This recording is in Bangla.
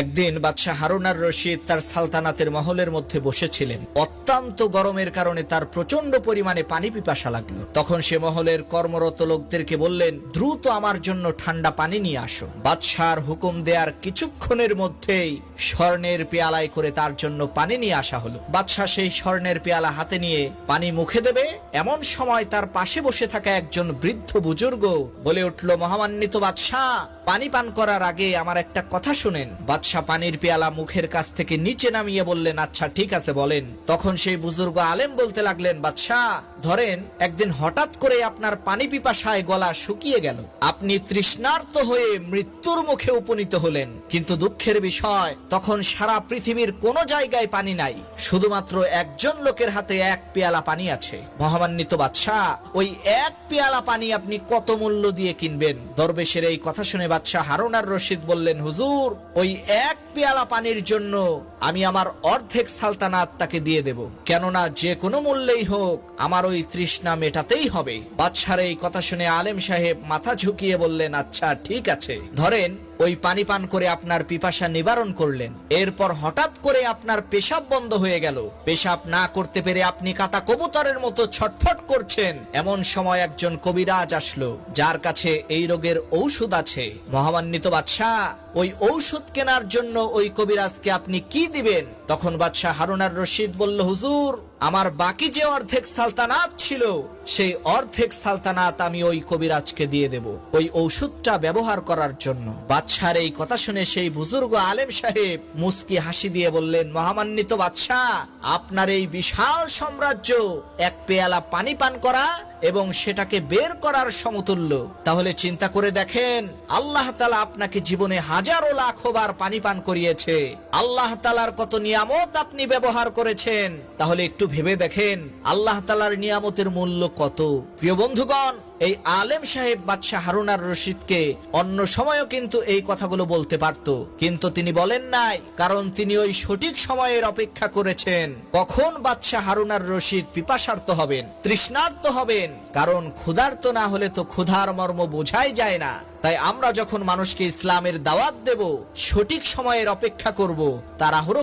একদিন বাদশাহ হারুন আর রশিদ তার সালতানাতের মহলের মধ্যে বসেছিলেন। অত্যন্ত গরমের কারণে তার প্রচন্ড পরিমাণে পানি পিপাসা লাগলো। তখন সে মহলের কর্মরত লোকদেরকে বললেন, দ্রুত আমার জন্য ঠান্ডা পানি নিয়ে আসো। বাদশাহর হুকুম দেওয়ার কিছুক্ষণের মধ্যেই স্বর্ণের পেয়ালায় করে তার জন্য পানি নিয়ে আসা হলো। বাদশাহ সেই স্বর্ণের পেয়ালা হাতে নিয়ে পানি মুখে দেবে, এমন সময় তার পাশে বসে থাকা একজন বৃদ্ধ বুজুর্গ বলে উঠল, মহামান্বিত বাদশাহ, পানি পান করার আগে আমার একটা কথা শুনেন। বাদশাহ পানির পেয়ালা মুখের কাছ থেকে নিচে নামিয়ে বললেন, আচ্ছা ঠিক আছে বলেন। তখন সেই বুজুর্গ আলেম বলতে লাগলেন, বাদশাহ ধরেন একদিন হঠাৎ করে আপনার পানি পিপাসায় গলা শুকিয়ে গেল, আপনি তৃষ্ণার্ত হয়ে মৃত্যুর মুখে উপনীত হলেন। কিন্তু দুঃখের বিষয়, তখন সারা পৃথিবীর কোন জায়গায় পানি নাই, শুধুমাত্র একজন লোকের হাতে এক পেয়ালা পানি আছে। মহামান্বিত বাদশাহ, ওই এক পেয়ালা পানি আপনি কত মূল্য দিয়ে কিনবেন? দরবেশের এই কথা শুনে বাদশাহ হারুন আর রশিদ বললেন, হুজুর, ওই এক পেয়ালা পানির জন্য আমি আমার অর্ধেক সালতানাত তাকে দিয়ে দেব, কেননা যে কোনো মূল্যেই হোক আমার ওই তৃষ্ণা মেটাতেই হবে। বাদশার এই কথা শুনে আলেম সাহেব মাথা ঝুঁকিয়ে বললেন, আচ্ছা ঠিক আছে, ধরেন ওই পানি পান করে আপনার পিপাসা নিবারণ করলেন। এরপর হঠাৎ করে আপনার পেশাব বন্ধ হয়ে গেল, পেশাব না করতে পেরে আপনি কাতা কবুতরের মতো ছটফট করছেন। এমন সময় একজন কবিরাজ আসলো, যার কাছে এই রোগের ঔষধ আছে। মহামান্বিত বাদশাহ, ওই ঔষধ কেনার জন্য ওই কবিরাজকে আপনি কি দিবেন? তখন বাদশাহ হারুন আর রশিদ বলল, হুজুর, আমার বাকি যে অর্ধেক সালতানাত ছিল, সেই অর্ধেক সালতানাত আমি ওই কবিরাজকে দিয়ে দেব ওই ঔষধটা ব্যবহার করার জন্য। বাদশার এই কথা শুনে সেই বুজুর্গ আলেম সাহেব মুস্কি হাসি দিয়ে বললেন, মহামান্বিত বাদশাহ, আপনার এই বিশাল সাম্রাজ্য এক পেয়ালা পানি পান করা এবং সেটাকে বের করার সমতুল্য। তাহলে চিন্তা করে দেখেন, আল্লাহ তাআলা আপনাকে জীবনে হাজারো লাখো বার পানি পান করিয়েছে, আল্লাহ তাআলার কত নিয়ামত আপনি ব্যবহার করেছেন। তাহলে একটু ভেবে দেখেন আল্লাহ তাআলার নিয়ামতের মূল্য কত। প্রিয় বন্ধুগণ, এই আলেম সাহেব বাদশাহ হারুন আর রশিদকে অন্য সময়ও কিন্তু এই কথাগুলো বলতে পারত, কিন্তু তিনি বলেন নাই, কারণ তিনি ওই সঠিক সময়ের অপেক্ষা করেছেন কখন বাদশাহ হারুন আর রশিদ পিপাসার্ত হবেন, তৃষ্ণার্ত হবেন। কারণ ক্ষুধার্ত না হলে তো ক্ষুধার মর্ম বোঝাই যায় না। তাই আমরা যখন মানুষকে ইসলামের দাওয়াত দেব, সঠিক সময়ের অপেক্ষা করব, তাড়াহুড়ো